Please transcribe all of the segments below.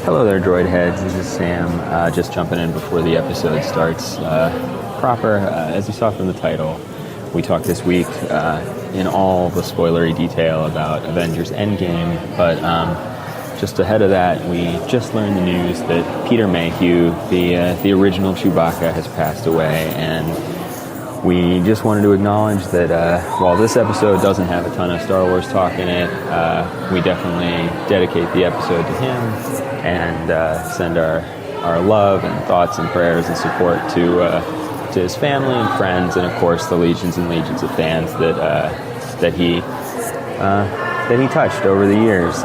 Hello there, Droid heads. This is Sam, just jumping in before the episode starts proper. As you saw from the title, we talked this week in all the spoilery detail about Avengers Endgame, but just ahead of that, we just learned the news that Peter Mayhew, the original Chewbacca, has passed away, and we just wanted to acknowledge that while this episode doesn't have a ton of Star Wars talk in it, we definitely dedicate the episode to him and send our love and thoughts and prayers and support to his family and friends, and of course the legions and legions of fans that he touched over the years.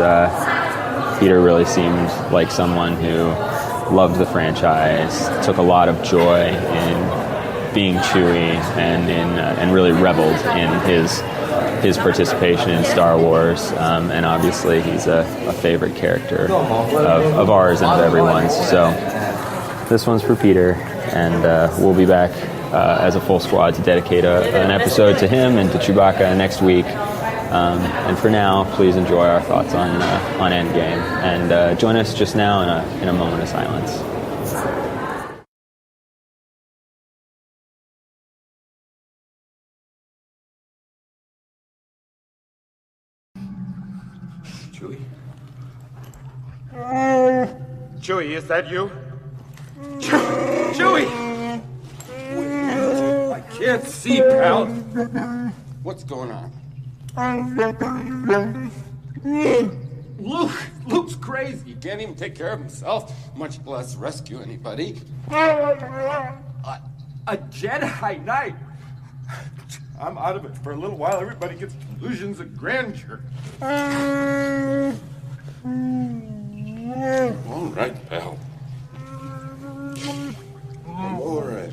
Peter really seemed like someone who loved the franchise, took a lot of joy in being Chewie, and really reveled in his participation in Star Wars, and obviously he's a favorite character of ours and of everyone's. So this one's for Peter, and we'll be back as a full squad to dedicate an episode to him and to Chewbacca next week. And for now, please enjoy our thoughts on Endgame, and join us just now in a moment of silence. Chewie, is that you? Chewie! I can't see, pal. What's going on? Luke's crazy. He can't even take care of himself, much less rescue anybody. A Jedi Knight. I'm out of it for a little while. Everybody gets delusions of grandeur. All right, pal. I'm all right.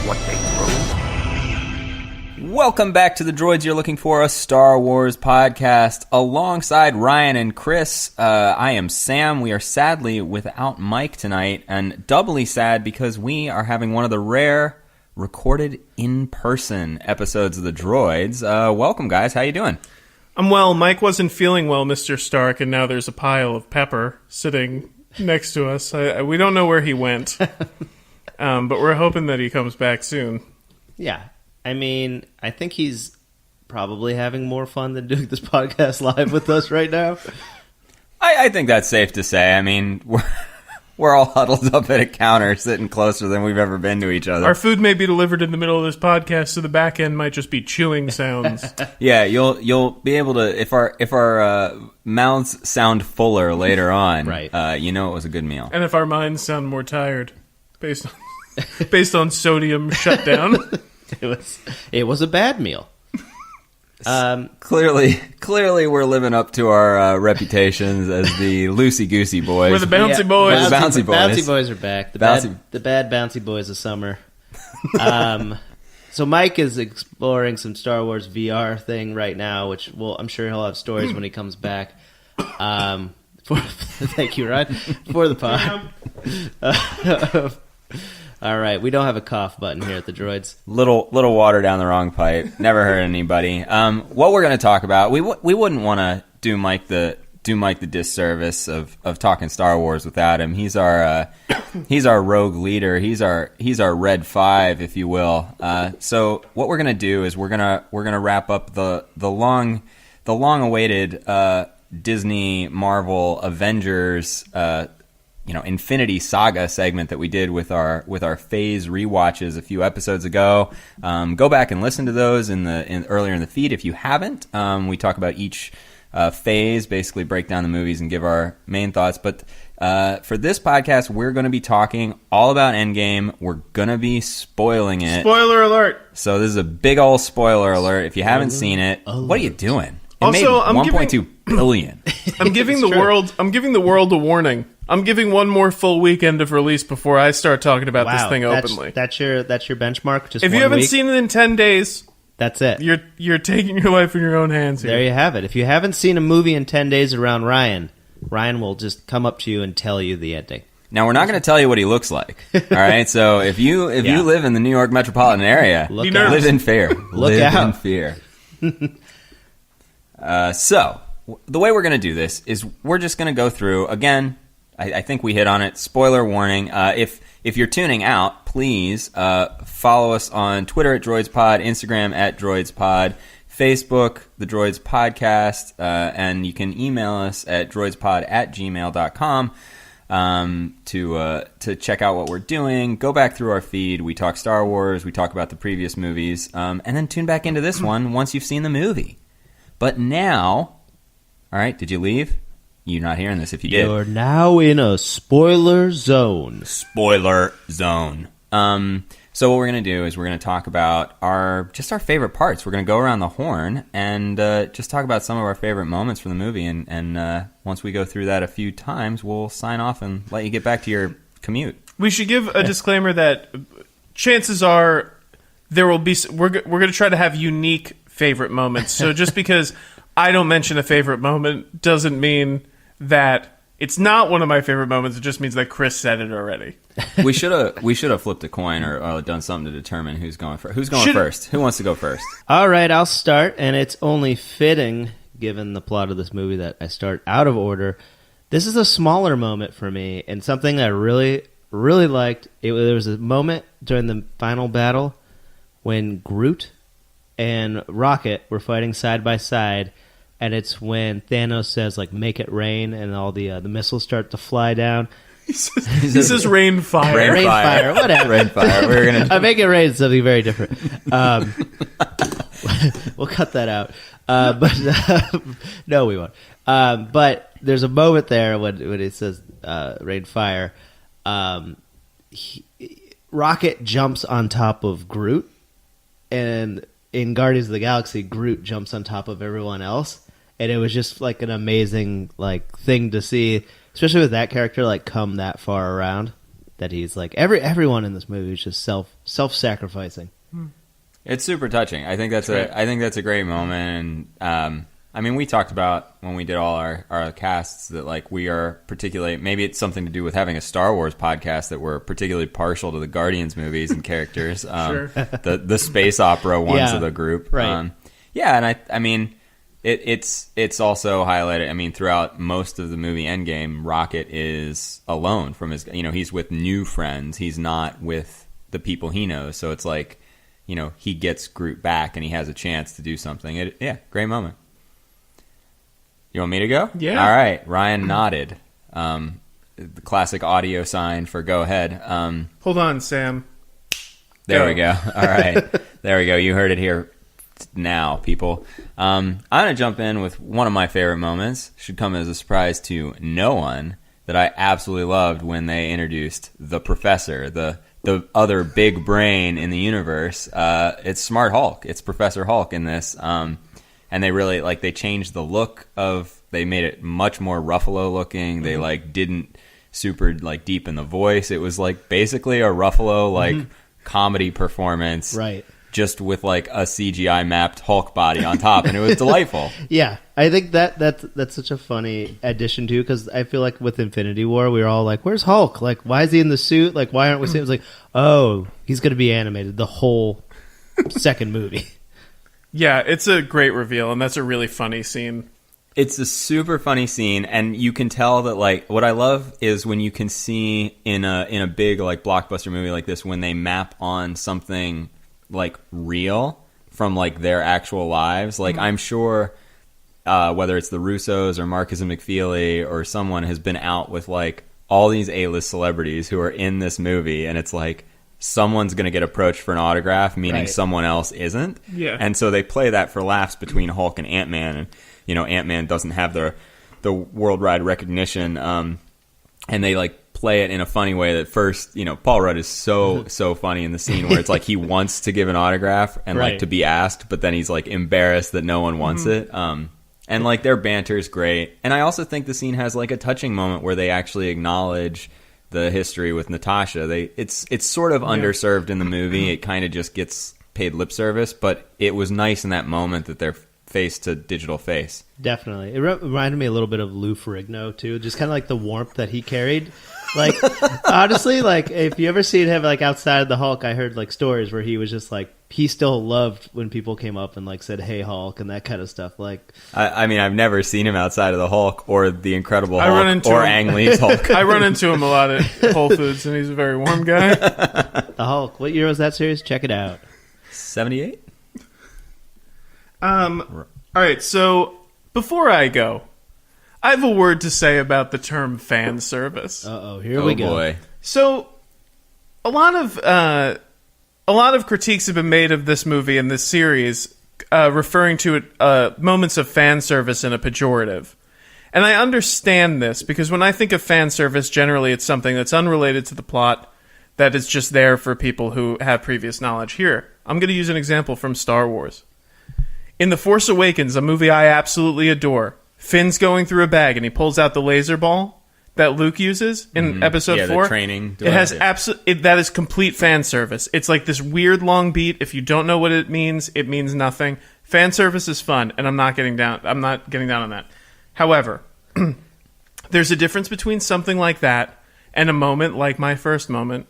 What they throw. Welcome back to the Droids You're Looking For, a Star Wars podcast. Alongside Ryan and Chris, I am Sam. We are sadly without Mike tonight, and doubly sad because we are having one of the rare recorded in-person episodes of the Droids. Welcome, guys. How you doing? I'm well. Mike wasn't feeling well, Mr. Stark, and now there's a pile of pepper sitting next to us. We don't know where he went, but we're hoping that he comes back soon. Yeah. I mean, I think he's probably having more fun than doing this podcast live with us right now. I think that's safe to say. I mean, we're all huddled up at a counter, sitting closer than we've ever been to each other. Our food may be delivered in the middle of this podcast, so the back end might just be chewing sounds. Yeah, you'll be able to, if our mouths sound fuller later on, right. You know it was a good meal. And if our minds sound more tired, based on sodium shutdown. It was a bad meal. Clearly, we're living up to our reputations as the loosey-goosey boys. We're the bouncy boys. We're the bouncy boys. Bouncy boys are back. The bad bouncy boys of summer. So Mike is exploring some Star Wars VR thing right now, which I'm sure he'll have stories when he comes back. Thank you, Ryan, for the pod. All right, we don't have a cough button here at the Droids. Little water down the wrong pipe. Never hurt anybody. What we're going to talk about, we wouldn't want to do Mike the disservice of talking Star Wars without him. He's our rogue leader. He's our Red 5, if you will. So what we're going to do is we're gonna wrap up the long awaited Disney Marvel Avengers Infinity Saga segment that we did with our phase rewatches a few episodes ago. Go back and listen to those earlier in the feed if you haven't. We talk about each phase, basically break down the movies and give our main thoughts. But for this podcast, we're going to be talking all about Endgame. We're going to be spoiling it. Spoiler alert! So this is a big old spoiler alert. If you haven't seen it, what are you doing? It Also, made $1.2 billion. I'm giving the world a warning. I'm giving one more full weekend of release before I start talking about this thing openly. That's your benchmark. Just if you haven't seen it in 10 days, That's it. You're taking your life in your own hands here. There you have it. If you haven't seen a movie in 10 days around Ryan will just come up to you and tell you the ending. Now, we're not going to tell you what he looks like. All right? So if you live in the New York metropolitan area, live in fear. Look out. In fear. So the way we're going to do this is we're just going to go through, again, I think we hit on it, spoiler warning. If you're tuning out, please follow us on Twitter at DroidsPod, Instagram at DroidsPod, Facebook, The Droids Podcast, and you can email us at droidspod@gmail.com. To check out what we're doing. Go back through our feed. We talk Star Wars. We talk about the previous movies. And then tune back into this one once you've seen the movie. But now, all right, did you leave? You're not hearing this if you did. You're now in a spoiler zone. Spoiler zone. So what we're going to do is we're going to talk about our favorite parts. We're going to go around the horn and just talk about some of our favorite moments from the movie. And once we go through that a few times, we'll sign off and let you get back to your commute. We should give a disclaimer that chances are there will be. We're going to try to have unique favorite moments. So just because I don't mention a favorite moment doesn't mean that it's not one of my favorite moments. It just means that Chris said it already. We should have flipped a coin or done something to determine who's going first. Who's going first? Who wants to go first? All right, I'll start, and it's only fitting, given the plot of this movie, that I start out of order. This is a smaller moment for me, and something I really, really liked. There was a moment during the final battle when Groot and Rocket were fighting side by side, and it's when Thanos says, like, make it rain, and all the missiles start to fly down. He says rain fire. Rain fire, whatever. Rain fire. We're gonna. I make it rain is something very different. We'll cut that out. But no, we won't. But there's a moment there when it says rain fire. Rocket jumps on top of Groot, and in Guardians of the Galaxy, Groot jumps on top of everyone else, and it was just like an amazing thing to see. Especially with that character, come that far around, that he's everyone in this movie is just self-sacrificing. It's super touching. I think that's a great moment. And I mean, we talked about when we did all our casts that we are particularly, maybe it's something to do with having a Star Wars podcast, that we're particularly partial to the Guardians movies and characters. Sure. The space opera ones of the group. Right. And I mean. It's also highlighted. I mean, throughout most of the movie Endgame, Rocket is alone from his. He's with new friends. He's not with the people he knows. So it's he gets Groot back and he has a chance to do something. Great moment. You want me to go? Yeah. All right. Ryan nodded. The classic audio sign for go ahead. Hold on, Sam. There we go. All right. There we go. You heard it here. Now, people. I'm going to jump in with one of my favorite moments. Should come as a surprise to no one, that I absolutely loved when they introduced the Professor, the other big brain in the universe. It's Smart Hulk. It's Professor Hulk in this. And they really, they changed the look of, they made it much more Ruffalo looking. They, didn't super, deepen the voice. It was, basically a Ruffalo, comedy performance. Right. Just with a CGI mapped Hulk body on top, and it was delightful. Yeah, I think that's such a funny addition too, because I feel like with Infinity War, we were all like, "Where's Hulk? Why is he in the suit? Why aren't we seeing?" It was oh, he's going to be animated the whole second movie. Yeah, it's a great reveal, and that's a really funny scene. It's a super funny scene, and you can tell that what I love is when you can see in a big blockbuster movie like this, when they map on something real from their actual lives. I'm sure whether it's the Russos or Marcus and McFeely or someone has been out with all these A-list celebrities who are in this movie, and it's someone's going to get approached for an autograph, meaning someone else isn't. Yeah. And so they play that for laughs between Hulk and Ant-Man, and Ant-Man doesn't have the worldwide recognition, and they play it in a funny way. That first, Paul Rudd is so funny in the scene where it's he wants to give an autograph and to be asked, but then he's embarrassed that no one wants it. And their banter is great. And I also think the scene has a touching moment where they actually acknowledge the history with Natasha. It's sort of underserved in the movie. It kind of just gets paid lip service, but it was nice in that moment that they're face to digital face. Definitely. It reminded me a little bit of Lou Ferrigno, too. Just kind of like the warmth that he carried. Like, honestly, like, if you ever seen him, like, outside of the Hulk, I heard, like, stories where he was just, like, he still loved when people came up and, like, said, "Hey, Hulk," and that kind of stuff. Like, I mean, I've never seen him outside of the Hulk or the Incredible Hulk or Ang Lee's Hulk. I run into him a lot at Whole Foods, and he's a very warm guy. the Hulk. What year was that series? Check it out. 78? All right, so before I go, I have a word to say about the term fan service. Here we go. Oh, boy. So, a lot of critiques have been made of this movie and this series, referring to it, moments of fan service in a pejorative. And I understand this, because when I think of fan service, generally it's something that's unrelated to the plot, that is just there for people who have previous knowledge. Here, I'm going to use an example from Star Wars. In The Force Awakens, a movie I absolutely adore, Finn's going through a bag and he pulls out the laser ball that Luke uses in episode 4. The training. It has that is complete fan service. It's like this weird long beat. If you don't know what it means nothing. Fan service is fun, and I'm not getting down on that. However, there's a difference between something like that and a moment like my first moment,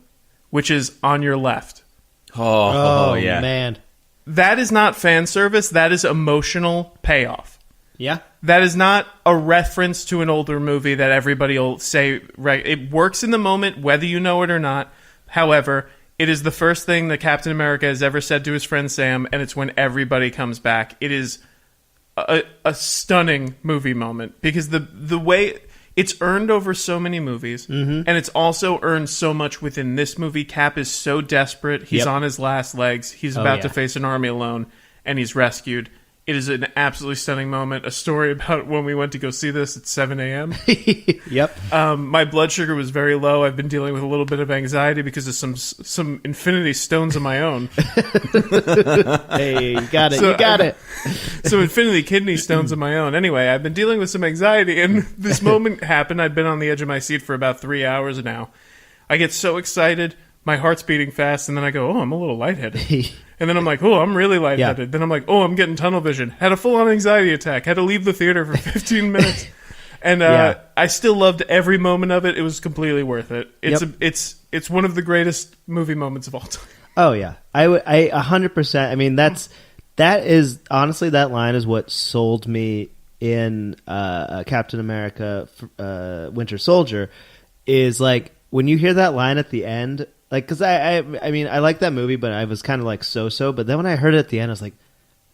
which is On Your Left. Oh yeah. Man. That is not fan service. That is emotional payoff. Yeah. That is not a reference to an older movie that everybody will say. Right, it works in the moment, whether you know it or not. However, it is the first thing that Captain America has ever said to his friend Sam, and it's when everybody comes back. It is a stunning movie moment, because the way it's earned over so many movies, and it's also earned so much within this movie. Cap is so desperate. He's on his last legs. He's about to face an army alone, and he's rescued. It is an absolutely stunning moment. A story about when we went to go see this at 7 a.m. Yep. My blood sugar was very low. I've been dealing with a little bit of anxiety because of some Infinity Stones of my own. Hey, you got it. Some Infinity Kidney Stones of my own. Anyway, I've been dealing with some anxiety, and this moment happened. I'd been on the edge of my seat for about 3 hours now. I get so excited. My heart's beating fast, and then I go, oh, I'm a little lightheaded. And then I'm like, oh, I'm really lightheaded. Then I'm like, oh, I'm getting tunnel vision. Had a full-on anxiety attack. Had to leave the theater for 15 minutes. And I still loved every moment of it. It was completely worth it. It's one of the greatest movie moments of all time. Oh, yeah. I 100%. I mean, that is, honestly, that line is what sold me in Captain America Winter Soldier, is like, when you hear that line at the end, like, because I mean, I like that movie, but I was kind of like so. But then when I heard it at the end, I was like,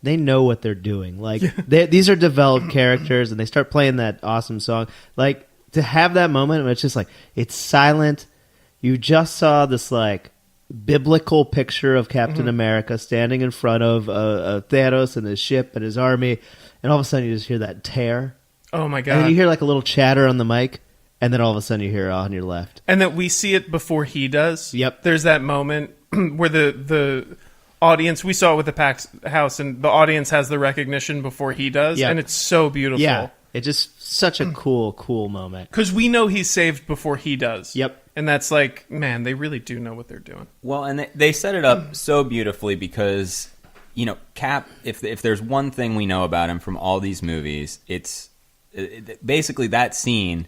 they know what they're doing. Like, these are developed characters, and they start playing that awesome song. Like, to have that moment, it's just like, it's silent. You just saw this, like, biblical picture of Captain America standing in front of Thanos and his ship and his army, and all of a sudden you just hear that tear. Oh my god! And then you hear like a little chatter on the mic. And then all of a sudden you hear On Your Left. And that we see it before he does. Yep. There's that moment where the audience, we saw it with the packed house, and the audience has the recognition before he does. Yep. And it's so beautiful. Yeah. It's just such a cool moment. Because we know he's saved before he does. Yep. And that's like, man, they really do know what they're doing. Well, and they set it up so beautifully because, you know, Cap, if there's one thing we know about him from all these movies, it's basically that scene.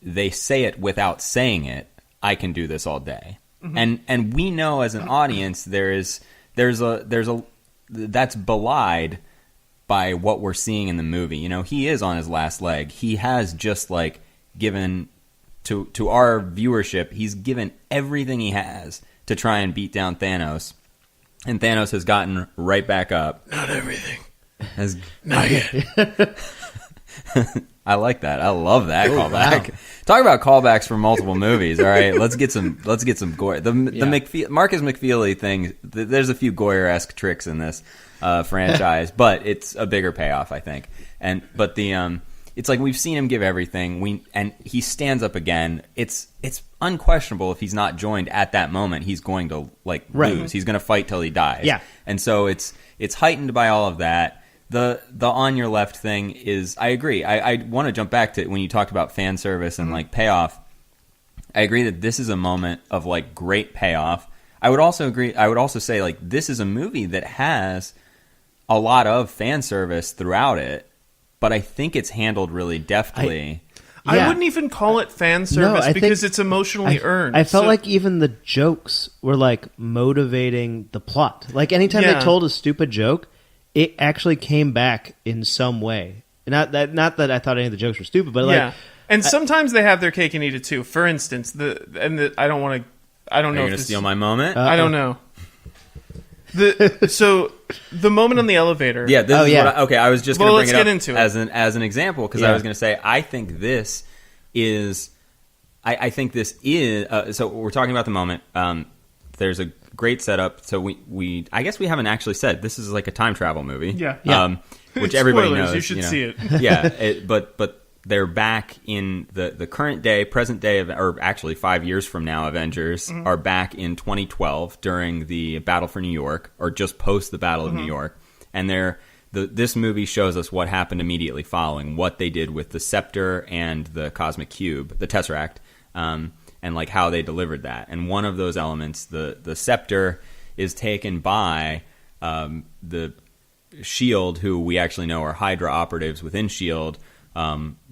They say it without saying it. I can do this all day, and we know as an audience there's a that's belied by what we're seeing in the movie. You know, he is on his last leg. He has just like given to our viewership. He's given everything he has to try and beat down Thanos, and Thanos has gotten right back up. Not everything. Not yet. I like that. I love that callback. Wow. Talk about callbacks from multiple movies. All right, let's get some gore. The Marcus McFeely thing. There's a few Goyer-esque tricks in this franchise, but it's a bigger payoff, I think. But it's like we've seen him give everything. And he stands up again. It's unquestionable if he's not joined at that moment, he's going to lose. He's going to fight till he dies. Yeah, and so it's heightened by all of that. The On Your Left thing is, I agree. I want to jump back to when you talked about fan service and like payoff. I agree that this is a moment of like great payoff. I would also agree. I would also say, like, this is a movie that has a lot of fan service throughout it, but I think it's handled really deftly. I wouldn't even call it fan service because it's emotionally earned. I felt like even the jokes were like motivating the plot. Like anytime they told a stupid joke, it actually came back in some way. Not that I thought any of the jokes were stupid, but like, and sometimes they have their cake and eat it too. For instance, I don't know. Are you going to steal my moment? I don't know. So the moment on the elevator. Yeah. This is what I was just going to bring it up into it as an example because I was going to say I think this is. I think this is. So we're talking about the moment. There's a great setup. So we I guess we haven't actually said this is like a time travel movie. Yeah. Which everybody Spoilers, knows. You should see it. Yeah. But they're back in the current day, present day, or actually 5 years from now, Avengers are back in 2012 during the Battle for New York, or just post the Battle of New York. And this movie shows us what happened immediately following, what they did with the Scepter and the Cosmic Cube, the Tesseract, and like how they delivered that. And one of those elements, the Scepter, is taken by the S.H.I.E.L.D., who we actually know are Hydra operatives within S.H.I.E.L.D.,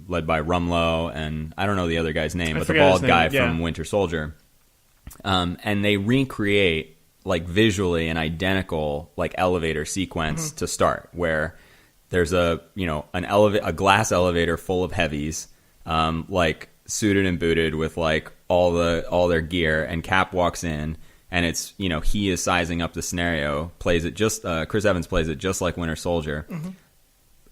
led by Rumlow, and I don't know the other guy's name, but the bald guy from Winter Soldier. And they recreate, like, visually an identical, like, elevator sequence to start, where there's a glass elevator full of heavies, like suited and booted with like all their gear, and Cap walks in. And it's, he is sizing up the scenario, plays it just, Chris Evans plays it just like Winter Soldier.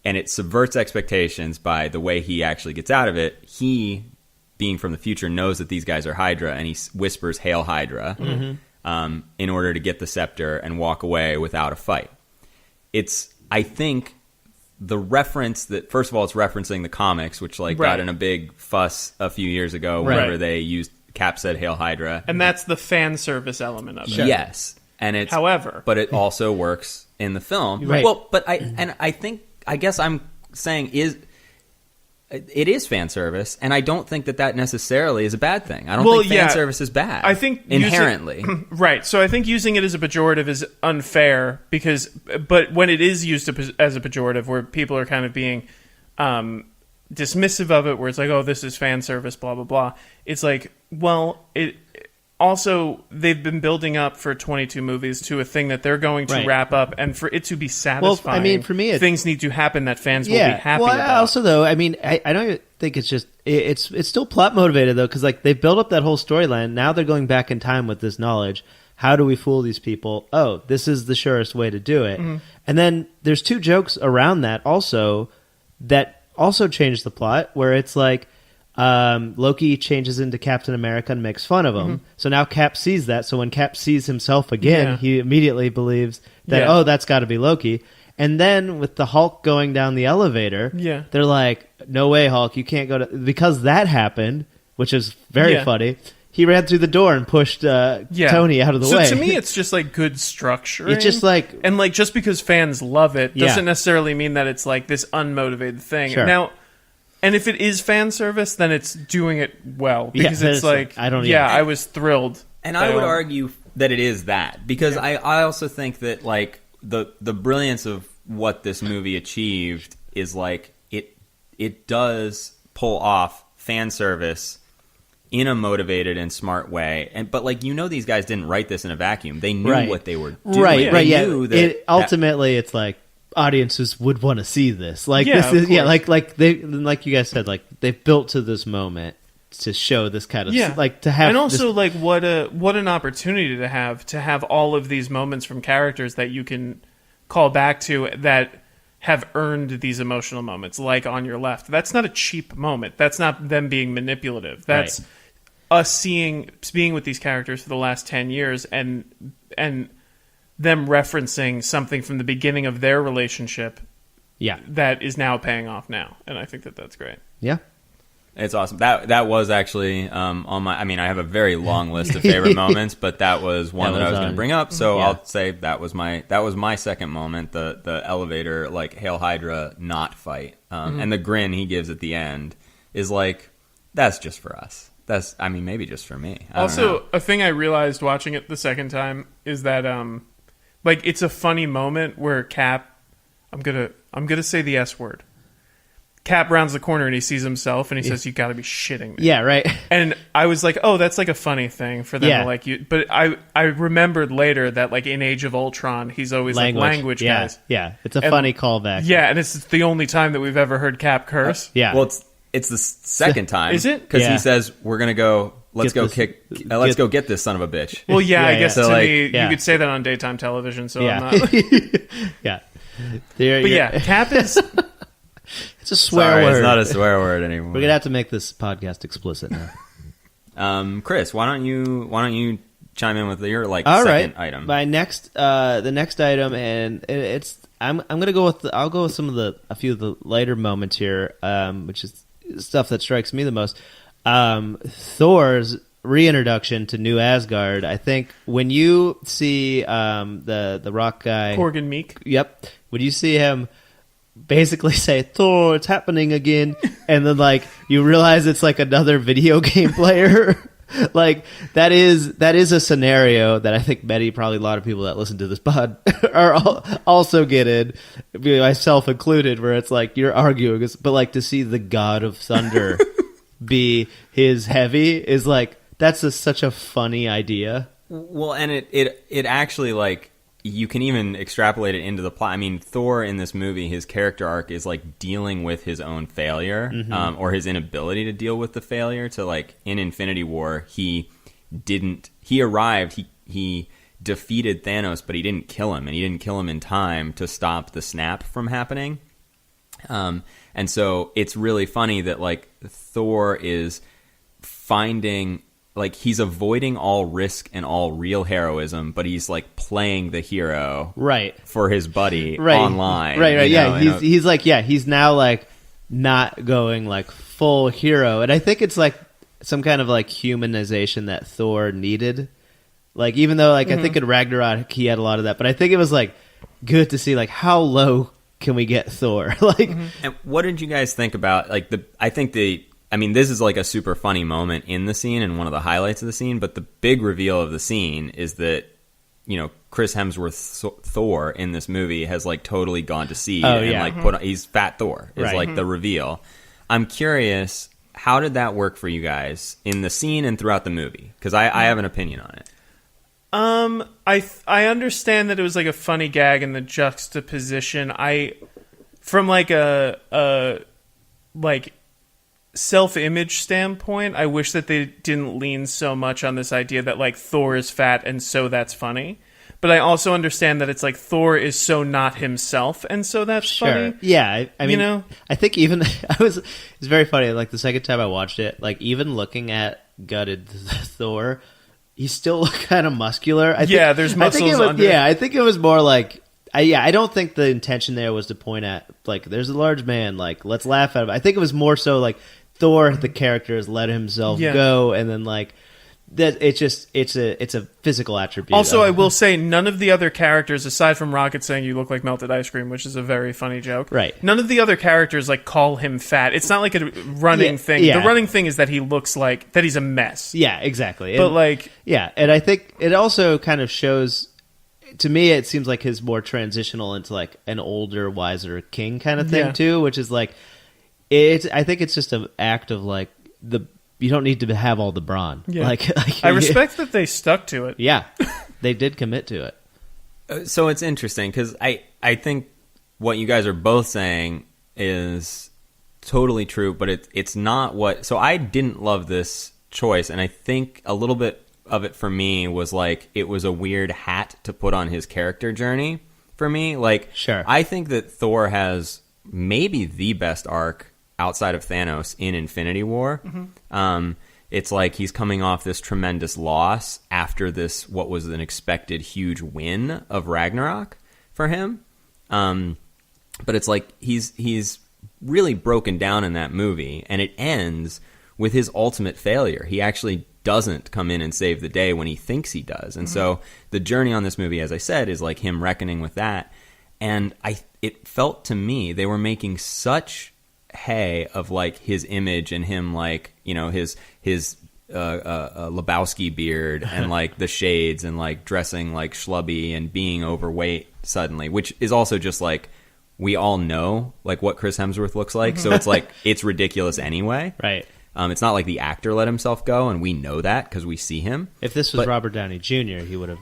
And it subverts expectations by the way he actually gets out of it. He, being from the future, knows that these guys are Hydra, and he whispers, "Hail Hydra," in order to get the scepter and walk away without a fight. It's, I think, the reference that, first of all, it's referencing the comics, which got in a big fuss a few years ago whenever they used, Cap said, "Hail Hydra." And that's the fan service element of it. Yes. And it's, however, but it also works in the film. Right. Well, but I guess I'm saying it is fan service, and I don't think that necessarily is a bad thing. I don't think fan service is bad. I think inherently, right. So I think using it as a pejorative is unfair but when it is used as a pejorative, where people are kind of being dismissive of it, where it's like, oh, this is fan service, blah blah blah. It's like, well, it. Also, they've been building up for 22 movies to a thing that they're going to wrap up, and for it to be satisfying, well, I mean, for me, things need to happen that fans will be happy about. Also, though, I mean, I don't think it's just it's still plot motivated though, because like they built up that whole storyline. Now they're going back in time with this knowledge. How do we fool these people? Oh, this is the surest way to do it. And then there's two jokes around that also change the plot, where it's like. Loki changes into Captain America and makes fun of him. So now Cap sees that. So when Cap sees himself again, he immediately believes that, oh, that's got to be Loki. And then with the Hulk going down the elevator, they're like, no way, Hulk, you can't go to... Because that happened, which is very funny. He ran through the door and pushed Tony out of the way. So to me, it's just like good structuring. It's just like... And like just because fans love it doesn't necessarily mean that it's like this unmotivated thing. Sure. Now... And if it is fan service, then it's doing it well. Because it's like, I was thrilled. And I would argue that it is that. Because I also think that, like, the brilliance of what this movie achieved is, like, it does pull off fan service in a motivated and smart way. But, like, these guys didn't write this in a vacuum. They knew what they were doing. Right, they knew that ultimately, it's like, audiences would want to see this. Like this is like you guys said, like they've built to this moment to show this kind of like to have, and also like what an opportunity to have all of these moments from characters that you can call back to that have earned these emotional moments, like On Your Left. That's not a cheap moment. That's not them being manipulative. That's us being with these characters for the last 10 years and them referencing something from the beginning of their relationship that is now paying off now. And I think that that's great. Yeah. It's awesome. That was actually on my... I mean, I have a very long list of favorite moments, but that was one that I was going to bring up. So I'll say that was my second moment, the elevator, like, Hail Hydra not fight. And the grin he gives at the end is like, that's just for us. That's, I mean, maybe just for me. I don't Also, know. a thing I realized watching it the second time is that, like, it's a funny moment where Cap, I'm gonna say the S word. Cap rounds the corner and he sees himself and he says, "You got to be shitting me." Yeah, right. And I was like, "Oh, that's like a funny thing for them Yeah. to like you." But I remembered later that like in Age of Ultron, he's always like language yeah, guys. Yeah, it's a And- funny callback. Yeah, and it's the only time that we've ever heard Cap curse. Yeah. Well, it's the second time. Is it? Because Yeah. he says, we're going to go, let's Get go this- let's get- go get this son of a bitch. Well, yeah, I Yeah, guess yeah. to So, like, me, yeah. you could say that on daytime television. So I'm yeah. not. Yeah. But yeah, Cap is. It's a swear Sorry, word. it's not a swear word anymore. We're gonna have to make this podcast explicit now. Chris, why don't you chime in with your like All second right. item? My next, the next item, and I'm gonna go with I'll go with a few of the lighter moments here, which is stuff that strikes me the most. Thor's reintroduction to New Asgard. I think when you see the rock guy, Corgan Meek. Yep. When you see him basically say, "Thor, it's happening again," and then like you realize it's like another video game player. Like that is a scenario that I think probably a lot of people that listen to this pod are also getting, myself included, where it's like you're arguing, but like to see the God of Thunder be his heavy is like that's such a funny idea. Well, and it actually, like, you can even extrapolate it into the plot. I mean, Thor in this movie, his character arc is like dealing with his own failure, or his inability to deal with the failure. To like in Infinity War, he arrived, he defeated Thanos, but he didn't kill him, and he didn't kill him in time to stop the snap from happening. And so it's really funny that like Thor is finding, like, he's avoiding all risk and all real heroism, but he's like playing the hero Right. for his buddy Right. online. Right, you know, yeah. He's like, yeah, he's now like not going like full hero. And I think it's like some kind of like humanization that Thor needed. Like, even though like I think in Ragnarok he had a lot of that, but I think it was like good to see like how low can we get Thor? Like, And what did you guys think about like I mean, this is like a super funny moment in the scene and one of the highlights of the scene, but the big reveal of the scene is that, you know, Chris Hemsworth's Thor in this movie has like totally gone to seed and like he's Fat Thor is Right. like the reveal. I'm curious, how did that work for you guys in the scene and throughout the movie? Because I have an opinion on it. I understand that it was like a funny gag in the juxtaposition. From like a like self-image standpoint, I wish that they didn't lean so much on this idea that like Thor is fat and so that's funny. But I also understand that it's like Thor is so not himself and so that's funny. Yeah, I mean, You know? I think even it's very funny. Like the second time I watched it, like even looking at gutted Thor, he still looked kind of muscular. Yeah, there's muscles under. Yeah, I think it was more like, I don't think the intention there was to point at like, there's a large man, like let's laugh at him. I think it was more so like Thor, the character, has let himself go, and then like that. It's a physical attribute. Also, I will say none of the other characters, aside from Rocket saying you look like melted ice cream, which is a very funny joke. Right. None of the other characters like call him fat. It's not like a running thing. yeah. The running thing is that he looks like that he's a mess. Yeah, exactly. But And- like, yeah, and I think it also kind of shows. To me, it seems like his more transitional into like an older, wiser king kind of thing Yeah. too, which is like I think it's just an act of like you don't need to have all the brawn. Yeah. Like I respect that they stuck to it. Yeah, they did commit to it. So it's interesting because I think what you guys are both saying is totally true, but it's not what. So I didn't love this choice, and I think a little bit of it for me was like it was a weird hat to put on his character journey for me. Like, Sure. I think that Thor has maybe the best arc outside of Thanos in Infinity War. It's like he's coming off this tremendous loss after this, what was an expected huge win of Ragnarok for him. But it's like he's really broken down in that movie, and it ends with his ultimate failure. He actually doesn't come in and save the day when he thinks he does. And so the journey on this movie, as I said, is like him reckoning with that. And it felt to me they were making such hay of like his image and him, like, you know, his a Lebowski beard and like the shades and like dressing like schlubby and being overweight suddenly, which is also just like we all know like what Chris Hemsworth looks like, so it's like it's ridiculous anyway. Right. It's not like the actor let himself go, and we know that because we see him. If this was Robert Downey Jr., he would have.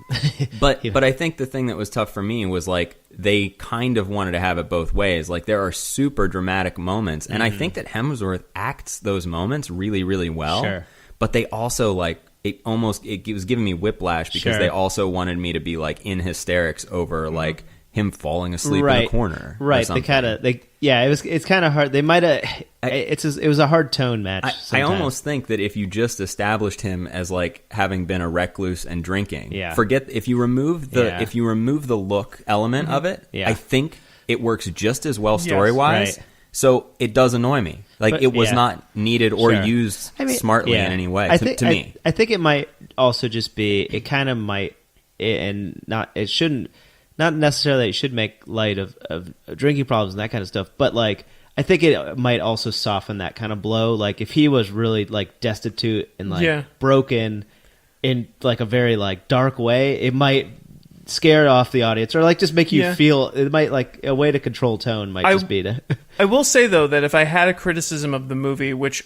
But I think the thing that was tough for me was like they kind of wanted to have it both ways. Like there are super dramatic moments, and I think that Hemsworth acts those moments really, really well. Sure. But they also like it was giving me whiplash because they also wanted me to be like in hysterics over like him falling asleep in the corner. Right. They kind of it's kind of hard. They might have. It was a hard tone match. I almost think that if you just established him as like having been a recluse and drinking, forget if you remove the look element of it. I think it works just as well story wise. Right. So it does annoy me. Like it was not needed or used smartly in any way. To me, I think it might also just be. It kind of might, and not. It shouldn't. Not necessarily that you should make light of drinking problems and that kind of stuff, but like I think it might also soften that kind of blow. Like if he was really like destitute and like broken in like a very like dark way, it might scare off the audience or like just make you feel. It might like a way to control tone might just be to. I will say though that if I had a criticism of the movie, which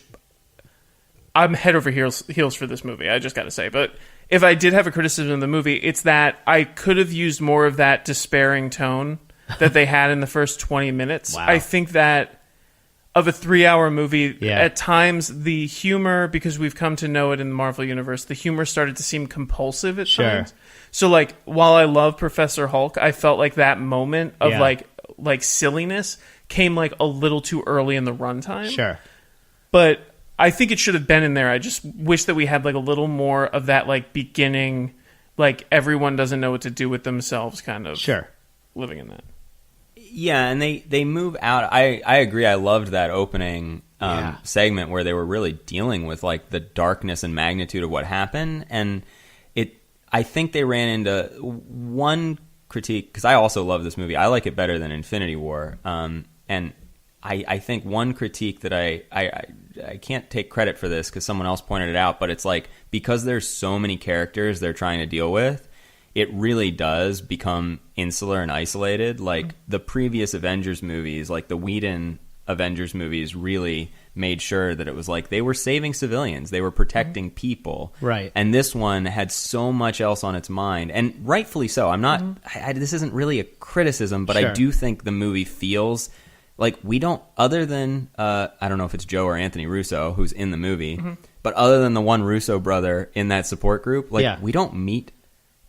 I'm head over heels for this movie, I just got to say, but. If I did have a criticism of the movie, it's that I could have used more of that despairing tone that they had in the first 20 minutes. Wow. I think that of a 3-hour movie, at times the humor, because we've come to know it in the Marvel Universe, the humor started to seem compulsive at times. So like, while I love Professor Hulk, I felt like that moment of like silliness came like a little too early in the runtime. Sure. But I think it should have been in there. I just wish that we had like a little more of that like beginning, like everyone doesn't know what to do with themselves kind of living in that. Yeah, and they move out. I agree. I loved that opening segment where they were really dealing with like the darkness and magnitude of what happened. And I think they ran into one critique, because I also love this movie. I like it better than Infinity War. And I think one critique that I can't take credit for this because someone else pointed it out, but it's like because there's so many characters they're trying to deal with, it really does become insular and isolated. Like the previous Avengers movies, like the Whedon Avengers movies really made sure that it was like they were saving civilians, they were protecting people. Right. And this one had so much else on its mind, and rightfully so. I'm not this isn't really a criticism, but I do think the movie feels like we don't, other than, I don't know if it's Joe or Anthony Russo who's in the movie, but other than the one Russo brother in that support group, like we don't meet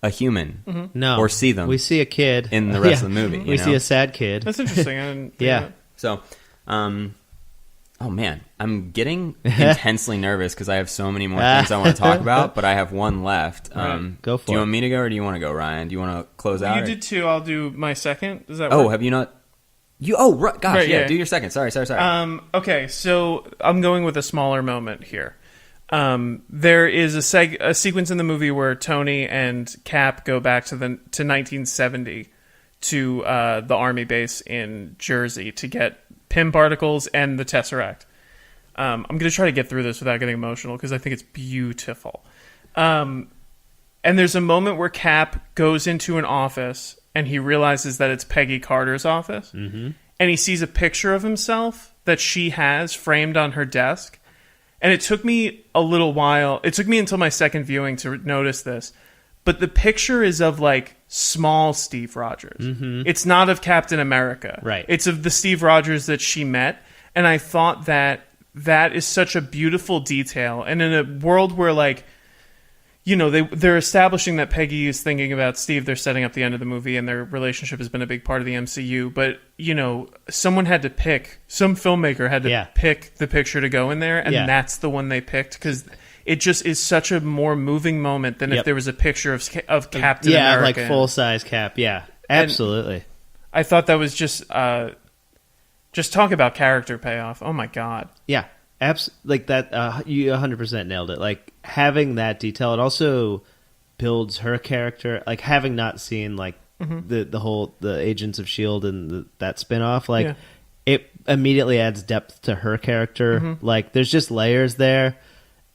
a human or see them. We see a kid. In the rest of the movie. We see a sad kid. That's interesting. I didn't think that. So, oh man, I'm getting intensely nervous because I have so many more things I want to talk about, but I have one left. Go for it. Do you want me to go or do you want to go, Ryan? Do you want to close out? You did two. I'll do my second. Does that work? Oh, have you not? Gosh, do your second. Sorry. Okay, so I'm going with a smaller moment here. There is a sequence in the movie where Tony and Cap go back to 1970 to the army base in Jersey to get PIM particles and the Tesseract. I'm going to try to get through this without getting emotional because I think it's beautiful. And there's a moment where Cap goes into an office and he realizes that it's Peggy Carter's office. Mm-hmm. And he sees a picture of himself that she has framed on her desk. And it took me a little while. It took me until my second viewing to notice this. But the picture is of, like, small Steve Rogers. Mm-hmm. It's not of Captain America. Right. It's of the Steve Rogers that she met. And I thought that is such a beautiful detail. And in a world where, like, you know, they're establishing that Peggy is thinking about Steve. They're setting up the end of the movie, and their relationship has been a big part of the MCU. But, you know, some filmmaker had to pick the picture to go in there, and that's the one they picked, because it just is such a more moving moment than if there was a picture of Captain America. Yeah, like full-size Cap, absolutely. And I thought that was just talk about character payoff. Oh, my God. Yeah. Like that, you 100% nailed it. Like having that detail, it also builds her character. Like having not seen like the Agents of S.H.I.E.L.D. and that spinoff, like it immediately adds depth to her character. Mm-hmm. Like there's just layers there,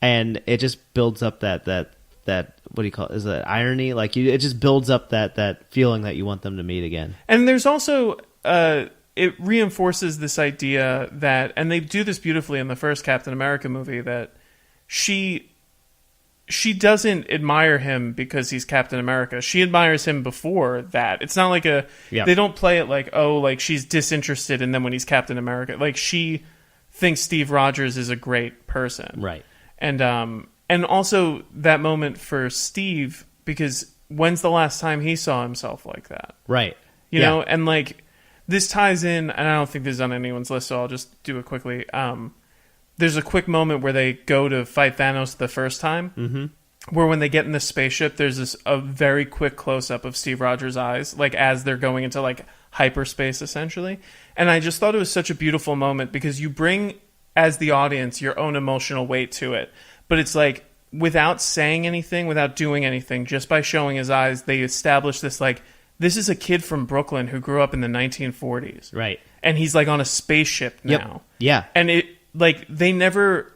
and it just builds up that what do you call it? Is it irony? Like it just builds up that feeling that you want them to meet again. And there's also it reinforces this idea that, and they do this beautifully in the first Captain America movie, that she doesn't admire him because he's Captain America. She admires him before that. It's not like they don't play it like, oh, like she's disinterested, and then when he's Captain America, like she thinks Steve Rogers is a great person. Right. And also that moment for Steve, because when's the last time he saw himself like that? Right. You know, and like this ties in, and I don't think this is on anyone's list, so I'll just do it quickly. There's a quick moment where they go to fight Thanos the first time, where when they get in the spaceship, there's a very quick close-up of Steve Rogers' eyes, like as they're going into like hyperspace, essentially. And I just thought it was such a beautiful moment, because you bring, as the audience, your own emotional weight to it. But it's like, without saying anything, without doing anything, just by showing his eyes, they establish this, like, this is a kid from Brooklyn who grew up in the 1940s. Right. And he's, like, on a spaceship now. Yep. Yeah. And it, like, they never...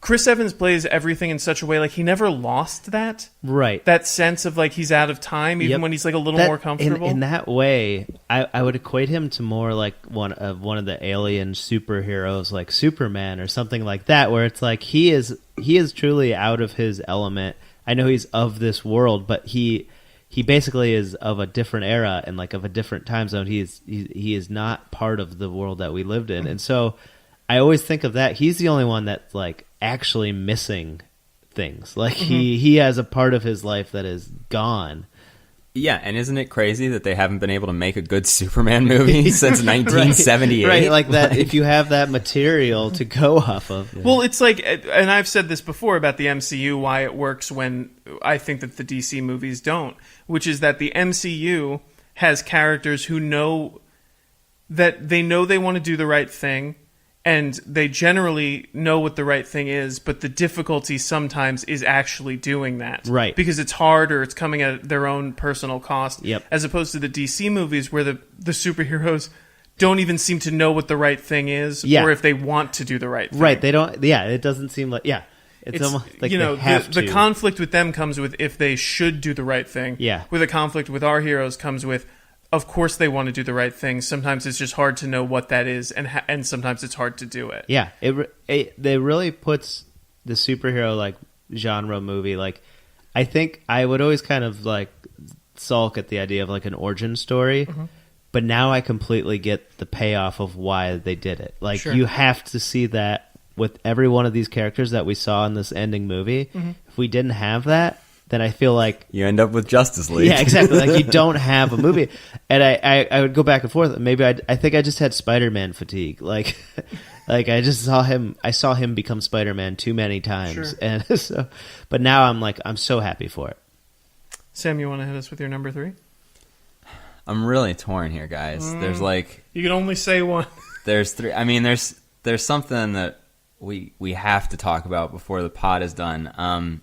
Chris Evans plays everything in such a way, like, he never lost that. Right. That sense of, like, he's out of time, even when he's, like, a little more comfortable. In that way, I would equate him to more like one of the alien superheroes, like Superman or something like that, where it's like he is truly out of his element. I know he's of this world, but he basically is of a different era and like of a different time zone. He is not part of the world that we lived in. And so I always think of that. He's the only one that's like actually missing things. Like he has a part of his life that is gone. Yeah, and isn't it crazy that they haven't been able to make a good Superman movie since 1978? Right, like that. If you have that material to go off of. Yeah. Well, it's like, and I've said this before about the MCU, why it works when I think that the DC movies don't, which is that the MCU has characters who know that they want to do the right thing, and they generally know what the right thing is, but the difficulty sometimes is actually doing that. Right. Because it's hard, or it's coming at their own personal cost. Yep. As opposed to the DC movies where the superheroes don't even seem to know what the right thing is, or if they want to do the right thing. Right. They don't. Yeah. It doesn't seem like. Yeah. It's almost like, you know, they have the conflict with them comes with if they should do the right thing. Yeah. Where the conflict with our heroes comes with, of course they want to do the right thing. Sometimes it's just hard to know what that is, and sometimes it's hard to do it. Yeah, they really puts the superhero like genre movie. Like, I think I would always kind of like sulk at the idea of like an origin story, but now I completely get the payoff of why they did it. Like, you have to see that with every one of these characters that we saw in this ending movie. If we didn't have that, then I feel like you end up with Justice League. Yeah, exactly. Like, you don't have a movie. And I would go back and forth. Maybe I think I just had Spider-Man fatigue. Like I just saw him. I saw him become Spider-Man too many times. Sure. And so, but now I'm so happy for it. Sam, you want to hit us with your number 3? I'm really torn here, guys. There's like, you can only say one. There's 3. I mean, there's something that we have to talk about before the pod is done.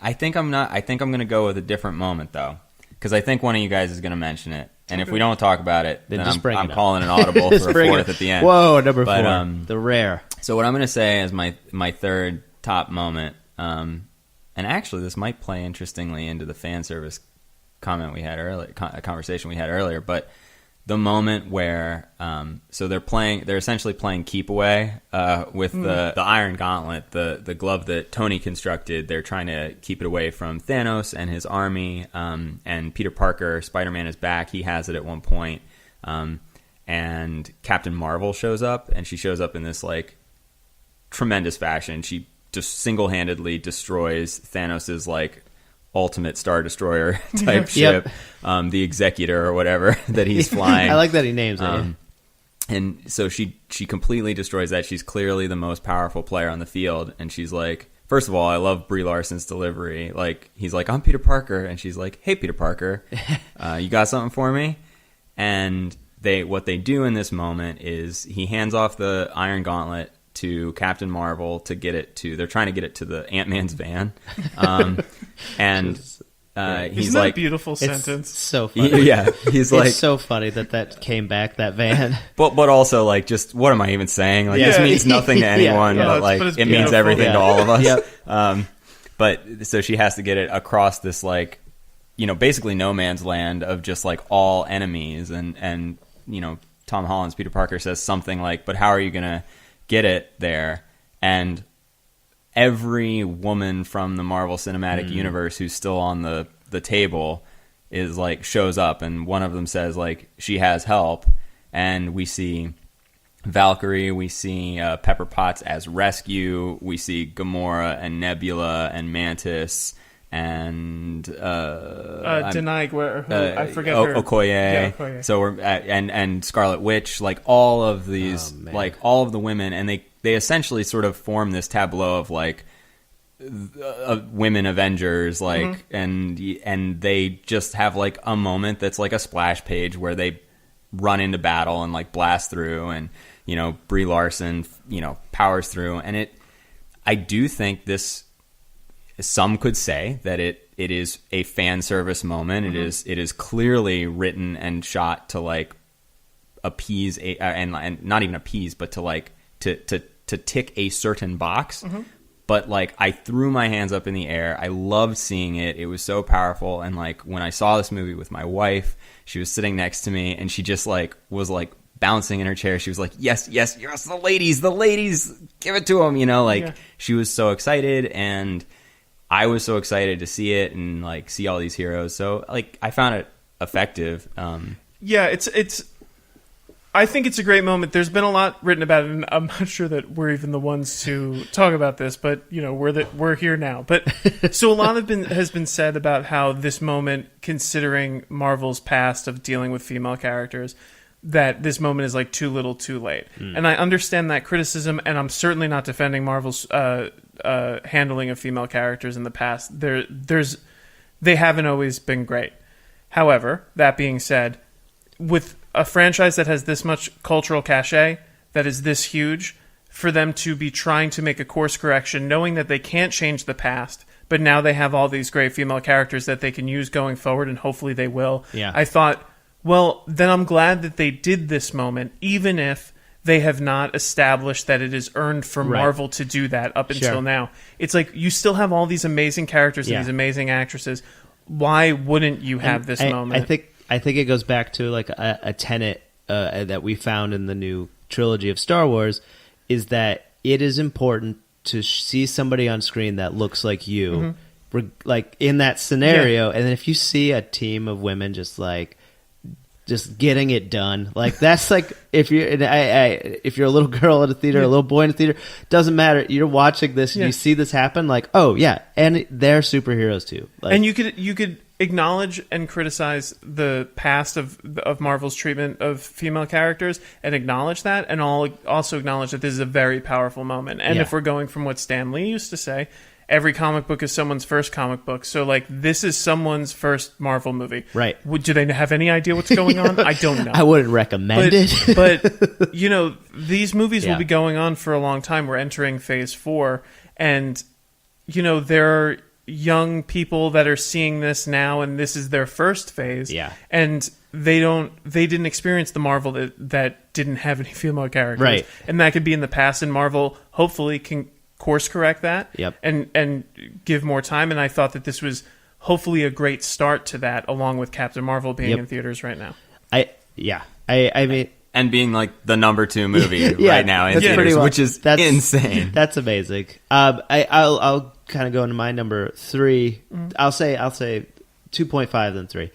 I think I'm going to go with a different moment, though, because I think one of you guys is going to mention it. And if we don't talk about it, then I'm calling an audible for a 4th at the end. Whoa, number 4. The rare. So what I'm going to say is my third top moment, and actually this might play interestingly into the fan service comment we had earlier, conversation we had earlier, but the moment where so they're essentially playing keep away with the Iron Gauntlet, the glove that Tony constructed. They're trying to keep it away from Thanos and his army, and Peter Parker, Spider-Man, is back. He has it at one point, and Captain Marvel shows up, and she shows up in this like tremendous fashion. She just single-handedly destroys Thanos's like ultimate Star Destroyer type ship, the Executor or whatever that he's flying. I like that he names it. And so she completely destroys that. She's clearly the most powerful player on the field, and she's like, first of all, I love Brie Larson's delivery. Like, he's like, I'm Peter Parker, and she's like, hey, Peter Parker, you got something for me? And what they do in this moment is he hands off the Iron Gauntlet to Captain Marvel to get it to. They're trying to get it to the Ant-Man's van, and he's Isn't that like, a beautiful It's sentence? so funny. yeah, he's like, It's so funny that came back, that van. but also like, just what am I even saying? Like, this Yeah. means nothing to Yeah. anyone, Yeah. but like, But it's it means beautiful. everything Yeah. to all of us. Yep. But so she has to get it across this like, basically no man's land of just like all enemies, and Tom Holland's Peter Parker says something like, "But how are you gonna get it there?" And every woman from the Marvel Cinematic Universe who's still on the table is like shows up, and one of them says like she has help, and we see Valkyrie, we see Pepper Potts as Rescue, we see Gamora and Nebula and Mantis and Denai, I forget her. Okoye. Yeah, Okoye. So we're and Scarlet Witch, like all of these, like all of the women, and they essentially sort of form this tableau of like women Avengers, like, and they just have like a moment that's like a splash page where they run into battle and like blast through, and Brie Larson powers through, and I do think this, some could say that it is a fan service moment. It is clearly written and shot to like appease and not even appease, but to like to tick a certain box. But like, I threw my hands up in the air. I loved seeing it. It was so powerful. And like, when I saw this movie with my wife, she was sitting next to me, and she just like was like bouncing in her chair. She was like, yes, yes, yes, the ladies, give it to them. She was so excited, and I was so excited to see it and like see all these heroes. So like, I found it effective. Yeah, it's. I think it's a great moment. There's been a lot written about it, and I'm not sure that we're even the ones to talk about this, but we're here now. But so a lot has been said about how this moment, considering Marvel's past of dealing with female characters, that this moment is like too little, too late. And I understand that criticism, and I'm certainly not defending Marvel's handling of female characters in the past. They haven't always been great. However, that being said, with a franchise that has this much cultural cachet, that is this huge, for them to be trying to make a course correction, knowing that they can't change the past, but now they have all these great female characters that they can use going forward, and hopefully they will. Yeah. I thought, well, then I'm glad that they did this moment, even if they have not established that it is earned for Marvel to do that up until now. It's like, you still have all these amazing characters and these amazing actresses. Why wouldn't you have this moment? I think it goes back to like a tenet that we found in the new trilogy of Star Wars, is that it is important to see somebody on screen that looks like you, like in that scenario. And then if you see a team of women just getting it done, like that's like, if you're if you're a little girl at a theater, a little boy in a theater, doesn't matter. You're watching this, and you see this happen, like, oh yeah, and they're superheroes too. Like, and you could acknowledge and criticize the past of Marvel's treatment of female characters, and acknowledge that, and also acknowledge that this is a very powerful moment. And if we're going from what Stan Lee used to say, every comic book is someone's first comic book. So, like, this is someone's first Marvel movie. Right. Do they have any idea what's going on? I don't know. I wouldn't recommend it. But, these movies will be going on for a long time. We're entering phase 4. And, there are young people that are seeing this now, and this is their first phase. Yeah. And they didn't experience the Marvel that didn't have any female characters. Right. And that could be in the past, and Marvel hopefully can course correct that. Yep. And give more time. And I thought that this was hopefully a great start to that, along with Captain Marvel being in theaters right now. I mean, And being like the number 2 movie right now in that's theaters, pretty which is insane. That's amazing. I'll kind of go into my number 3. I'll say 2.5 then 3,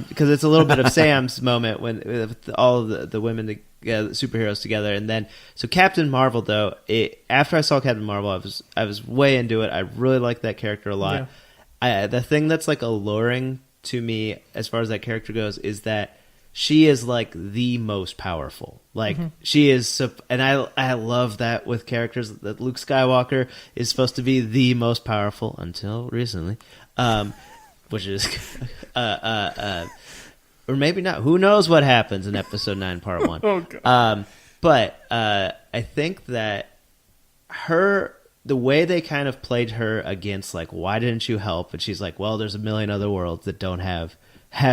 because it's a little bit of Sam's moment with all of the women together, superheroes together, and then so Captain Marvel though. After I saw Captain Marvel, I was way into it. I really liked that character a lot. Yeah. The thing that's like alluring to me as far as that character goes is that she is like the most powerful. Like she is, and I love that with characters, that Luke Skywalker is supposed to be the most powerful until recently, which is, or maybe not. Who knows what happens in Episode 9, Part 1? Oh God. But I think that her the way they kind of played her against, like, why didn't you help? And she's like, well, there's a million other worlds that don't have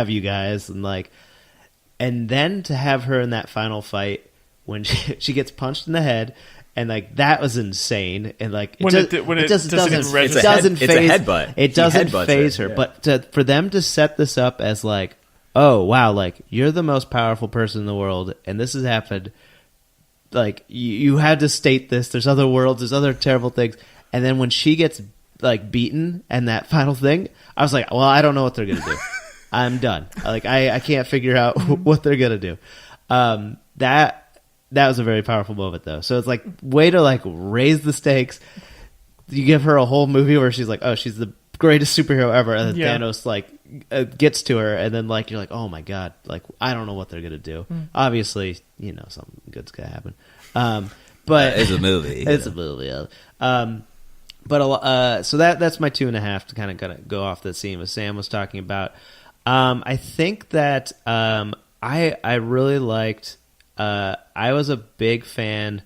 you guys. And like, and then to have her in that final fight when she gets punched in the head, and like that was insane. And like When it doesn't register. It doesn't It's a phase headbutt. It He doesn't headbutts phase her, her. yeah. But for them to set this up as like, oh wow, like you're the most powerful person in the world, and this has happened. Like you had to state this. There's other worlds. There's other terrible things. And then when she gets like beaten and that final thing, I was like, well, I don't know what they're gonna do. I'm done. Like I can't figure out what they're gonna do. That was a very powerful moment though. So it's like way to like raise the stakes. You give her a whole movie where she's like, oh, she's the greatest superhero ever, and then Thanos like gets to her, and then like you're like, oh my god, like I don't know what they're gonna do. Obviously, you know something good's gonna happen. But It's a movie. it's a movie. Yeah. So that's my 2.5 to kind of go off the scene what Sam was talking about. I think that I really liked. I was a big fan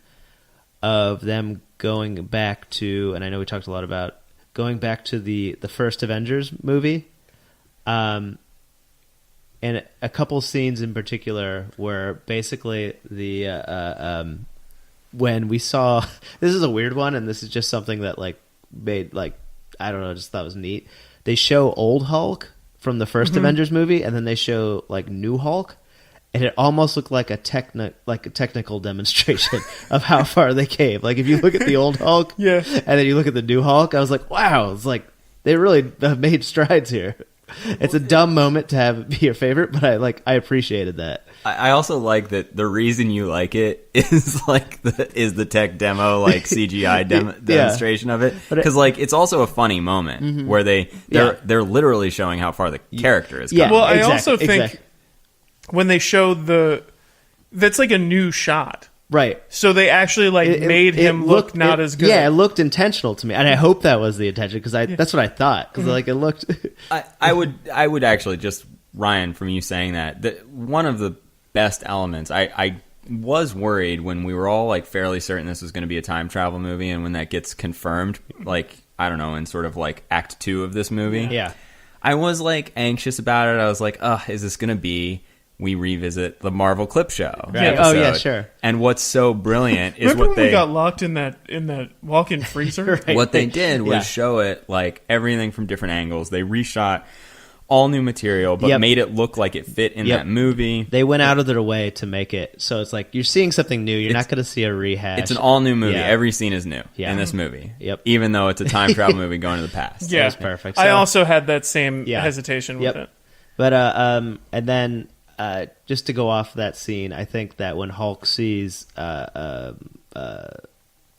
of them going back to, and I know we talked a lot about going back to the first Avengers movie, and a couple scenes in particular where basically the when we saw this is a weird one, and this is just something that like made like I don't know, just thought was neat. They show old Hulk from the first Avengers movie, and then they show like new Hulk. And it almost looked like a technical demonstration of how far they came. Like if you look at the old Hulk, Yeah. and then you look at the new Hulk, I was like, wow, it's like they really have made strides here. It's a dumb moment to have it be your favorite, but I appreciated that. I also like that the reason you like it is like the tech demo, like CGI demonstration of it, because like it's also a funny moment where they're literally showing how far the character is. Yeah. Coming. Well, I Exactly, also think exactly. when they show that's like a new shot. Right. So they actually made him look not as good. Yeah, it looked intentional to me, and I hope that was the intention because that's what I thought. Because like it looked. I would actually just Ryan, from you saying that one of the best elements. I was worried when we were all like fairly certain this was going to be a time travel movie, and when that gets confirmed, like I don't know, in sort of like Act 2 of this movie, Yeah. I was like anxious about it. I was like, is this going to be? We revisit the Marvel clip show. Right. Oh yeah, sure. And what's so brilliant is Remember what when we got locked in that walk-in freezer? Right. what they did was Yeah. show it like everything from different angles. They reshot all new material, but Yep. made it look like it fit in Yep. that movie. They went out of their way to make it so it's like you're seeing something new. You're not going to see a rehash. It's an all new movie. Yeah. Every scene is new Yeah. in this movie. Yep. Even though it's a time travel movie going to the past. Yeah, That's perfect. I So- also had that same Yeah. hesitation Yep. with it. But and then just to go off that scene, I think that when Hulk sees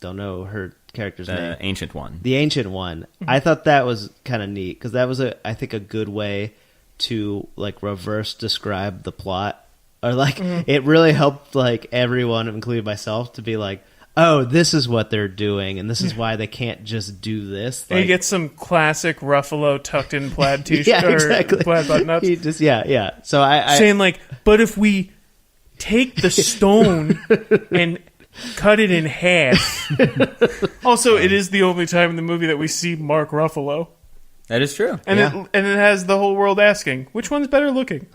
don't know her character's name, The Ancient One. the Ancient One, I thought that was kind of neat because that was I think a good way to like reverse describe the plot, or like it really helped like everyone, including myself, to be like, oh, this is what they're doing, and this is why they can't just do this. And you Like, get some classic Ruffalo tucked-in plaid t-shirt yeah, exactly. or plaid button-ups. He just yeah. So I Saying like, but if we take the stone and cut it in half. Also, it is the only time in the movie that we see Mark Ruffalo. That is true. And Yeah. it has the whole world asking, which one's better looking?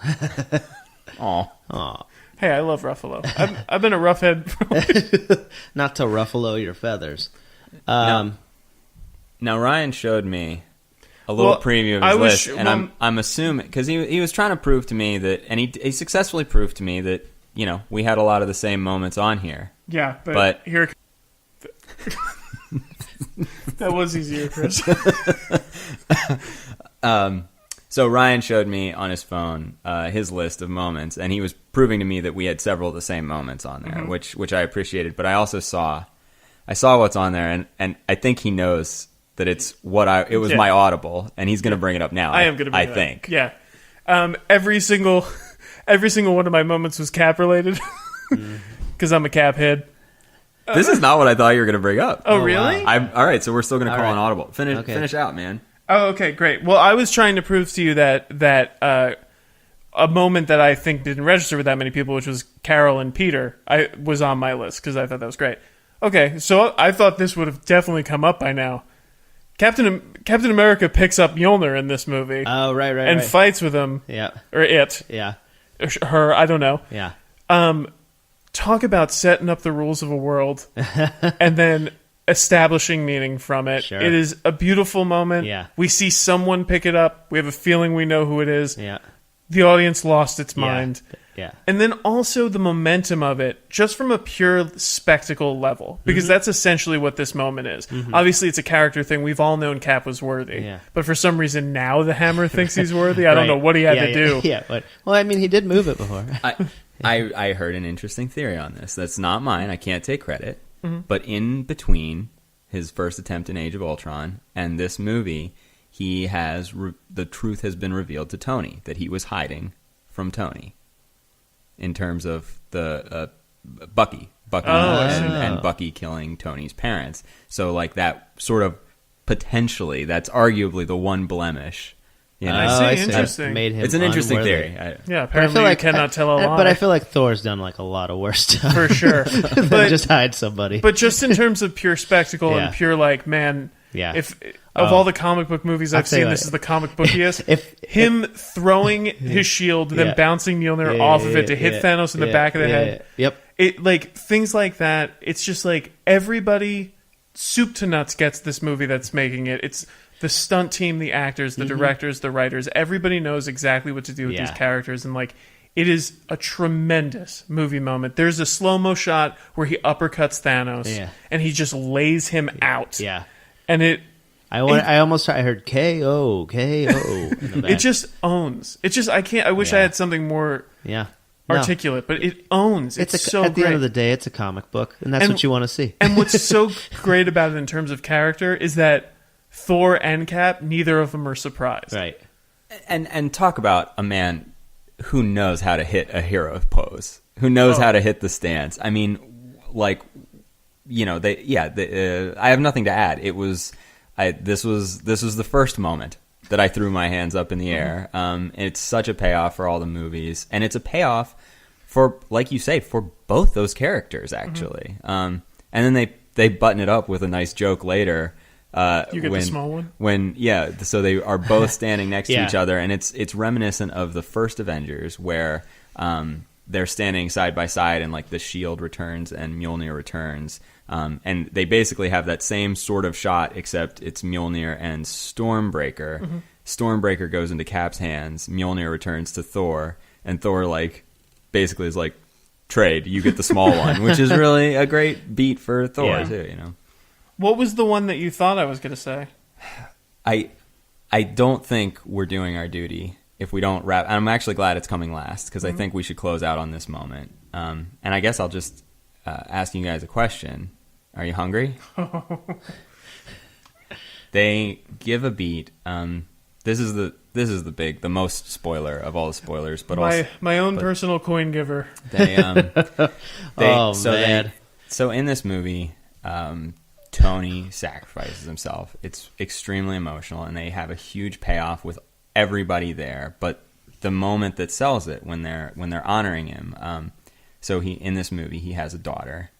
Aw. Hey, I love Ruffalo. I've been a roughhead. not to ruffalo your feathers. Now Ryan showed me a little Well, preview of I his was list, sh- and well- I'm assuming because he was trying to prove to me that, and he successfully proved to me that we had a lot of the same moments on here. Yeah, But- here. That was easier, Chris. So Ryan showed me on his phone his list of moments, and he was proving to me that we had several of the same moments on there, which I appreciated. But I also saw what's on there, and I think he knows that it's it was Yeah. my audible, and he's going to bring it up now. I am going to. I think. Yeah. Every single one of my moments was cap related because I'm a cap head. This is not what I thought you were going to bring up. Oh, really? wow. All right, so we're still going to All call right. on audible. Okay. Finish out, man. Oh, okay, great. Well, I was trying to prove to you that a moment that I think didn't register with that many people, which was Carol and Peter, was on my list because I thought that was great. Okay, so I thought this would have definitely come up by now. Captain America picks up Mjolnir in this movie. Oh, right. And fights with him. Yeah. Or it. Yeah. Or her, I don't know. Yeah. Talk about setting up the rules of a world and then establishing meaning from it. Sure. It is a beautiful moment. Yeah. We see someone pick it up. We have a feeling we know who it is. Yeah. The audience lost its mind. Yeah. And then also the momentum of it, just from a pure spectacle level, because that's essentially what this moment is. Obviously, it's a character thing. We've all known Cap was worthy. Yeah. But for some reason, now the Hammer thinks he's worthy. I don't know what he had to do. Yeah, but well, I mean, he did move it before. I heard an interesting theory on this. That's not mine. I can't take credit. But in between his first attempt in Age of Ultron and this movie, he has the truth has been revealed to Tony that he was hiding from Tony. In terms of the Bucky and Bucky killing Tony's parents. So like that sort of potentially, that's arguably the one blemish. You know? I see. Interesting. Made him It's an interesting unworthy. theory. Yeah, apparently you cannot tell a lie. But I feel like Thor's done like a lot of worse stuff. For sure. than But just hide somebody. But just in terms of pure spectacle Yeah. and pure like, man, Yeah. if of all the comic book movies I've say seen, like- this is the comic bookiest. If- Him throwing his shield, then Yeah. bouncing Mjolnir off of it to hit Thanos in the back of the head. Yep. It like things like that. It's just like everybody, soup to nuts, gets this movie that's making it. It's the stunt team, the actors, the directors, the writers. Everybody knows exactly what to do with these characters, and like it is a tremendous movie moment. There's a slow-mo shot where he uppercuts Thanos, and he just lays him out. Yeah. And I heard KO. it just owns. It just I wish I had something more articulate, but it owns. It's so at the great. end of the day, it's a comic book, and that's what you want to see. And what's so great about it in terms of character is that Thor and Cap, neither of them are surprised. Right. And talk about a man who knows how to hit a hero pose, who knows how to hit the stance. I mean, like, you know, I have nothing to add. This was the first moment that I threw my hands up in the air. It's such a payoff for all the movies, and it's a payoff for, like you say, for both those characters actually. And then they button it up with a nice joke later. You get the small one? So they are both standing next to each other, and it's reminiscent of the first Avengers, where they're standing side by side, and like the shield returns and Mjolnir returns, and they basically have that same sort of shot, except it's Mjolnir and Stormbreaker. Stormbreaker goes into Cap's hands, Mjolnir returns to Thor, and Thor like basically is like, trade, you get the small one, which is really a great beat for Thor too, you know. What was the one that you thought I was going to say? I don't think we're doing our duty if we don't wrap. I'm actually glad it's coming last, because I think we should close out on this moment. And I guess I'll just ask you guys a question. Are you hungry? They give a beat. This is the most spoiler of all the spoilers, but my own personal coin giver. So in this movie, Tony sacrifices himself. It's extremely emotional, and they have a huge payoff with everybody there. But the moment that sells it, when they're honoring him, so in this movie he has a daughter,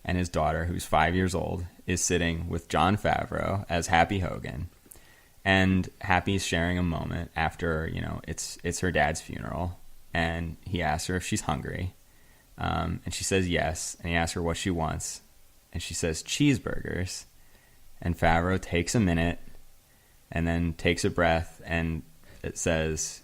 and his daughter, who's 5 years old, is sitting with Jon Favreau as Happy Hogan, and Happy's sharing a moment after, you know, it's her dad's funeral, and he asks her if she's hungry, and she says yes, and he asks her what she wants. And she says cheeseburgers, and Favreau takes a minute and then takes a breath, and it says,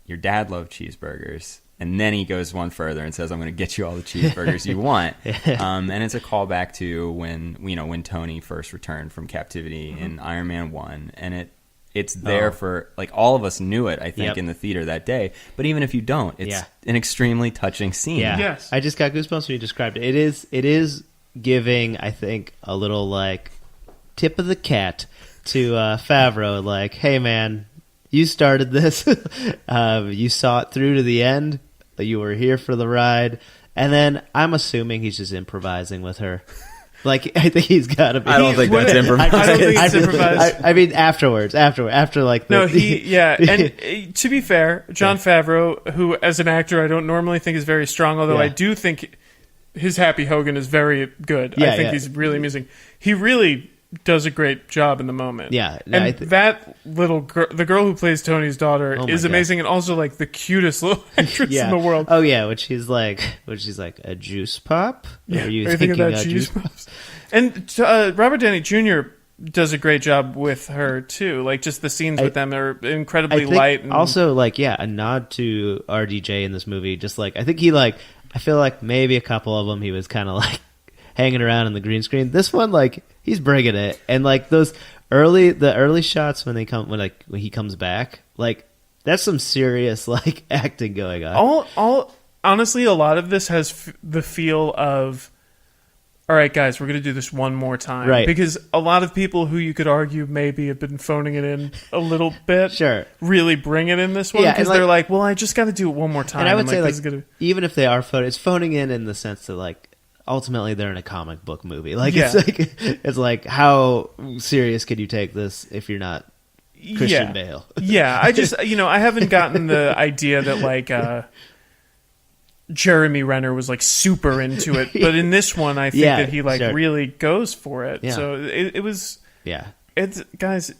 your dad loved cheeseburgers. And then he goes one further and says, I'm going to get you all the cheeseburgers you want. And it's a callback to when Tony first returned from captivity in Iron Man 1. And it's there for, like, all of us knew it, I think, in the theater that day. But even if you don't, it's an extremely touching scene. Yeah. Yes. I just got goosebumps when you described it. It is giving, I think, a little like tip of the cat to Favreau, like, hey man, you started this, you saw it through to the end, you were here for the ride, and then I'm assuming he's just improvising with her. Like, I think he's got to be. I don't think that's improvised. I don't think it's improvised. I mean, after like the, No, and to be fair, Jon Favreau, who as an actor I don't normally think is very strong, although I do think his Happy Hogan is very good. Yeah, I think he's really amusing. He really does a great job in the moment. Yeah, and that little girl, the girl who plays Tony's daughter, is amazing, and also like the cutest little actress in the world. Oh yeah, when she's like a juice pop. Yeah. Are you thinking about juice pops? And Robert Downey Jr. does a great job with her too. Like just the scenes with them are incredibly light. And also, like a nod to RDJ in this movie. Just like I think I feel like maybe a couple of them he was kind of like hanging around in the green screen. This one, like he's bringing it, and like the early shots when he comes back, like that's some serious like acting going on. All honestly, a lot of this has the feel of, all right, guys, we're going to do this one more time. Right. Because a lot of people who you could argue maybe have been phoning it in a little bit Sure. really bring it in this one. Yeah, Because and they're like, well, I just got to do it one more time. And I would say, this like, is gonna... even if they are it's phoning in the sense that, like, ultimately they're in a comic book movie. Like, Yeah. it's like, how serious can you take this if you're not Christian Bale? Yeah, I just, I haven't gotten the idea that, like, Jeremy Renner was like super into it, but in this one I think that he like really goes for it. Yeah. So it was it's guys,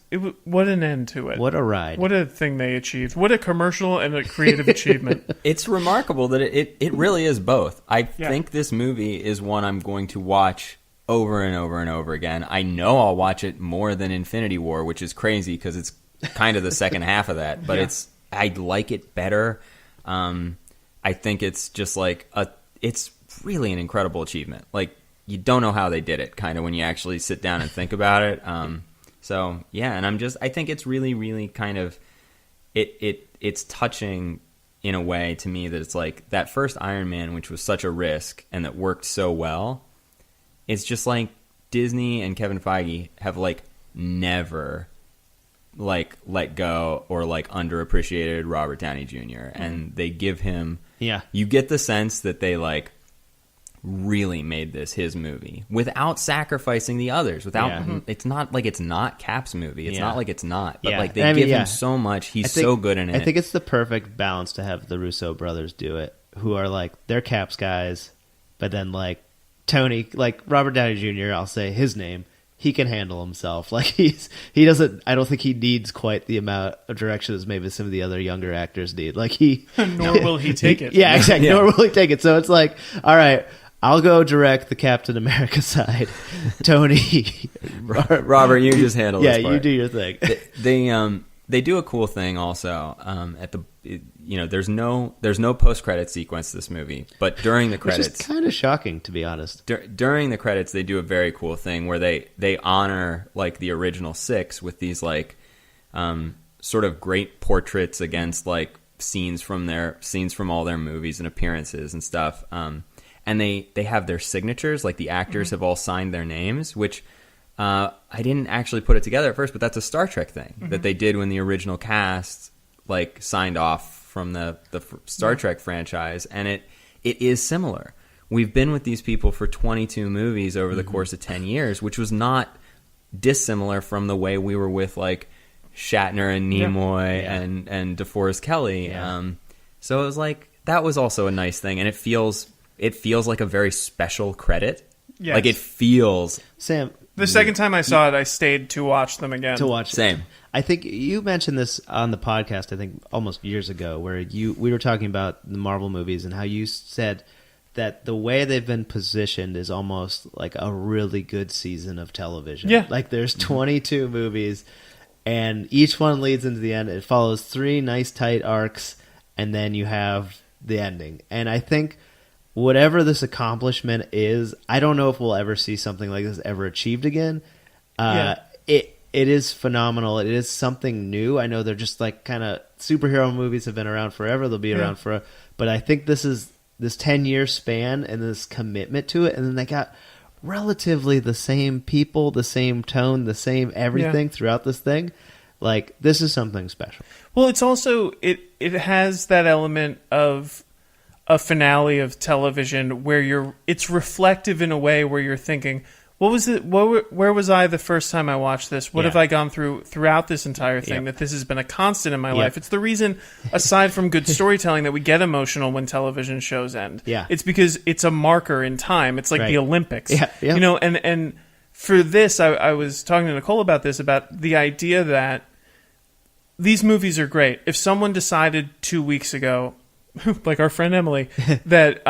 what an end to it. What a ride. What a thing they achieved. What a commercial and a creative achievement. It's remarkable that it really is both. I think this movie is one I'm going to watch over and over and over again. I know I'll watch it more than Infinity War, which is crazy because it's kind of the second half of that, but I like it better. I think it's just like it's really an incredible achievement. Like you don't know how they did it, kind of when you actually sit down and think about it. So yeah, and I think it's really, really kind of it's touching in a way to me that it's like that first Iron Man, which was such a risk and that worked so well. It's just like Disney and Kevin Feige have like never like let go or like underappreciated Robert Downey Jr. and they give him you get the sense that they like really made this his movie without sacrificing the others, without it's not like it's not Cap's movie, it's not like it's not, but like they give him so much. He's so good in it. I think it's the perfect balance to have the Russo brothers do it, who are like they're Cap's guys, but then like Tony, like Robert Downey Jr., I'll say his name, he can handle himself. Like he doesn't. I don't think he needs quite the amount of direction as maybe some of the other younger actors need. Like nor will he take it. Yeah, exactly. Nor will he take it. So it's like, all right, I'll go direct the Captain America side. Tony, Robert, you just handle. Yeah, this part. you do your thing. They do a cool thing also at the. There's no post credit sequence to this movie, but during the credits, which is kind of shocking to be honest. During the credits, they do a very cool thing where they honor like the original six with these like sort of great portraits against like scenes from all their movies and appearances and stuff. And they have their signatures, like the actors have all signed their names, which I didn't actually put it together at first, but that's a Star Trek thing that they did when the original cast like signed off from the Star Trek franchise, and it is similar. We've been with these people for 22 movies over the course of 10 years, which was not dissimilar from the way we were with like Shatner and Nimoy and DeForest Kelley. Yeah. So it was like that was also a nice thing, and it feels like a very special credit. Yes. Like it feels. Sam, the second time I saw it, I stayed to watch them again. Same. I think you mentioned this on the podcast, I think almost years ago, where we were talking about the Marvel movies and how you said that the way they've been positioned is almost like a really good season of television. Yeah. Like there's 22 movies and each one leads into the end. It follows 3 nice tight arcs and then you have the ending. And I think whatever this accomplishment is, I don't know if we'll ever see something like this ever achieved again. It is phenomenal. It is something new. I know they're just like kind of superhero movies have been around forever. They'll be around but I think this is this 10-year span and this commitment to it. And then they got relatively the same people, the same tone, the same everything throughout this thing. Like this is something special. Well, it's also, it has that element of a finale of television where it's reflective in a way where you're thinking, What was it? Where was I the first time I watched this? What Yeah. have I gone throughout this entire thing? Yep. That this has been a constant in my Yep. life. It's the reason, aside from good storytelling, that we get emotional when television shows end. Yeah. It's because it's a marker in time. It's like Right. the Olympics. Yeah, yeah. You know, and for this, I was talking to Nicole about this, about the idea that these movies are great. If someone decided 2 weeks ago, like our friend Emily, that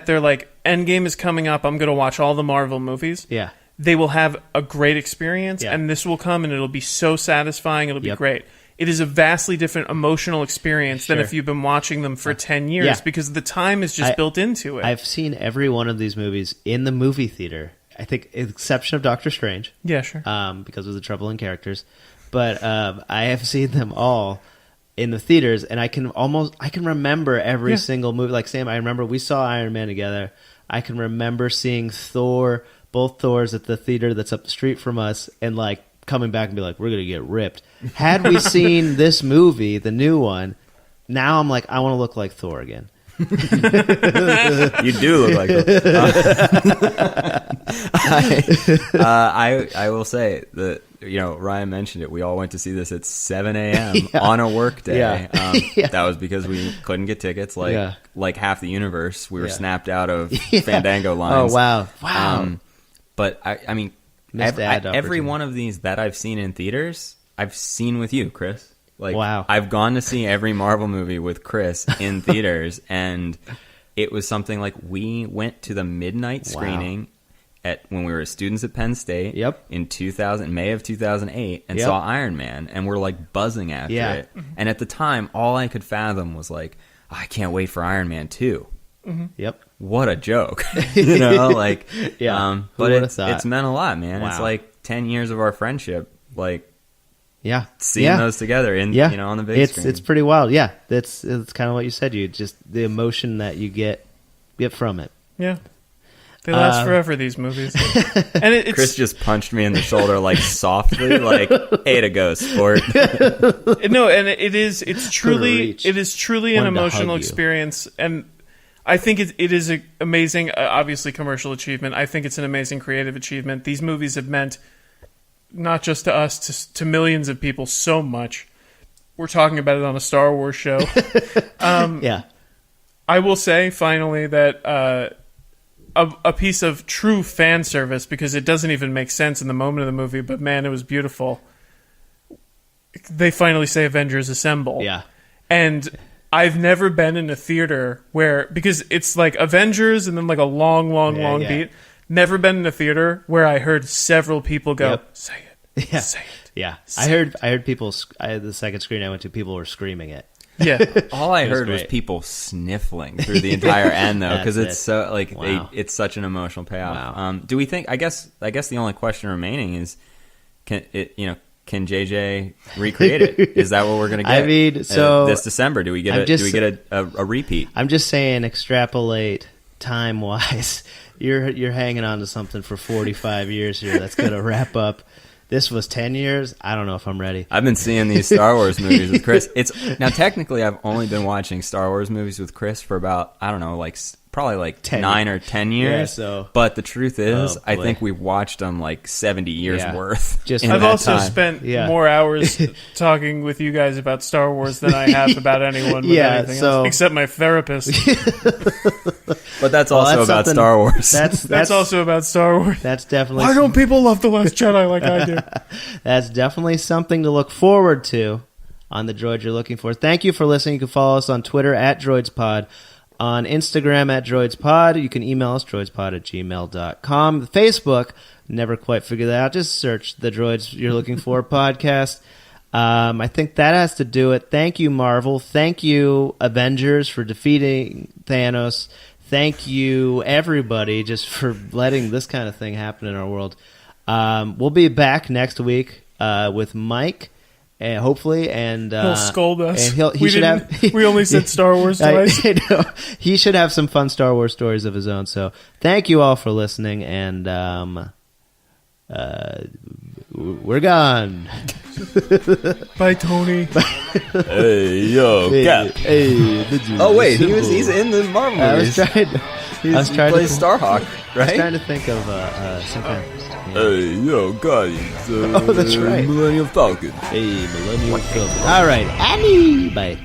they're like, Endgame is coming up, I'm going to watch all the Marvel movies. Yeah. They will have a great experience, Yeah. and this will come, and it'll be so satisfying. It'll be Yep. great. It is a vastly different emotional experience than Sure. if you've been watching them for 10 years, Yeah. because the time is just built into it. I've seen every one of these movies in the movie theater. I think, with the exception of Doctor Strange, yeah, sure. because of the troubling characters. But I have seen them all in the theaters, and I can remember every Yeah. single movie. Like Sam, I remember we saw Iron Man together. I can remember seeing both Thors at the theater that's up the street from us, and like coming back and be like, we're gonna get ripped. Had we seen this movie, the new one, now I'm like, I want to look like Thor again. You do look like I will say that, Ryan mentioned it. We all went to see this at 7 a.m. Yeah. on a work day. Yeah. Yeah. That was because we couldn't get tickets. Like half the universe, we were Yeah. snapped out of Yeah. Fandango Oh lines. wow. But I mean, Missed ad every opportunity. one of these that I've seen in theaters, I've seen with you, Chris. Like, Wow. I've gone to see every Marvel movie with Chris in theaters, and it was something like we went to the midnight screening when we were students at Penn State. Yep. In May of 2008, and Yep. saw Iron Man, and we're like buzzing after Yeah. it. And at the time, all I could fathom was like, I can't wait for Iron Man 2. Yep. What a joke. Like, Yeah. Who but would've thought? it's meant a lot, man. Wow. It's like 10 years of our friendship, like Yeah. seeing those together on the big screen. It's pretty wild. Yeah. It's kind of what you said. You just the emotion that you get from it. Yeah. They last forever, these movies. And it's Chris just punched me in the shoulder like softly, like, hey to go, sport. no, and it's truly reach. it is truly an Wanted to emotional hug you. experience, and I think it is an amazing, obviously commercial achievement. I think it's an amazing creative achievement. These movies have meant not just to us, to millions of people, so much. We're talking about it on a Star Wars show. Yeah. I will say finally that a piece of true fan service, because it doesn't even make sense in the moment of the movie, but man, it was beautiful. They finally say Avengers Assemble. Yeah. And I've never been in a theater where, because it's like Avengers and then like a long Yeah. beat. Never been in a theater where I heard several people go, Yep. say it, Yeah. say it. Yeah. I heard people. The second screen I went to, people were screaming it. Yeah. All I It was heard was great. people sniffling through the entire end, though, because That's it's it. so like Wow. it's such an emotional payoff. Wow. Do we think? I guess the only question remaining is, can JJ recreate it? Is that what we're gonna get? I mean, so this December, do we get a repeat? I'm just saying, extrapolate time wise. You're hanging on to something for 45 years here. That's gonna wrap up. This was 10 years. I don't know if I'm ready. I've been seeing these Star Wars movies with Chris. Now technically I've only been watching Star Wars movies with Chris for about, I don't know, like probably like 9 or 10 years. Yeah, so- but the truth is, Oh, I boy. think we've watched them like 70 years Yeah. worth. Just- in I've that also time. spent Yeah. more hours talking with you guys about Star Wars than I have about anyone with Yeah, anything so- else, except my therapist. But that's Well, also that's about something- Star Wars. That's also about Star Wars. That's definitely Why don't people love The Last Jedi like I do? That's definitely something to look forward to on the Droids You're Looking For. Thank you for listening. You can follow us on Twitter at DroidsPod, on Instagram at DroidsPod. You can email us, droidspod@gmail.com. Facebook, never quite figured that out. Just search the Droids You're Looking For podcast. I think that has to do it. Thank you, Marvel. Thank you, Avengers, for defeating Thanos. Thank you, everybody, just for letting this kind of thing happen in our world. We'll be back next week with Mike, hopefully, and He'll scold us. And he we should didn't- have. we only said Star Wars twice. I know. He should have some fun Star Wars stories of his own. So, thank you all for listening, and we're gone. Bye, Tony. Hey, yo, Cap. Oh, wait, he's in the Marvel movies. I was He trying plays to Starhawk, I was right? trying to think of some kind of... Hey, yo, Guardians. Oh, that's right. Millennium Falcon. Hey, Millennial Falcon. All right, Annie. Bye.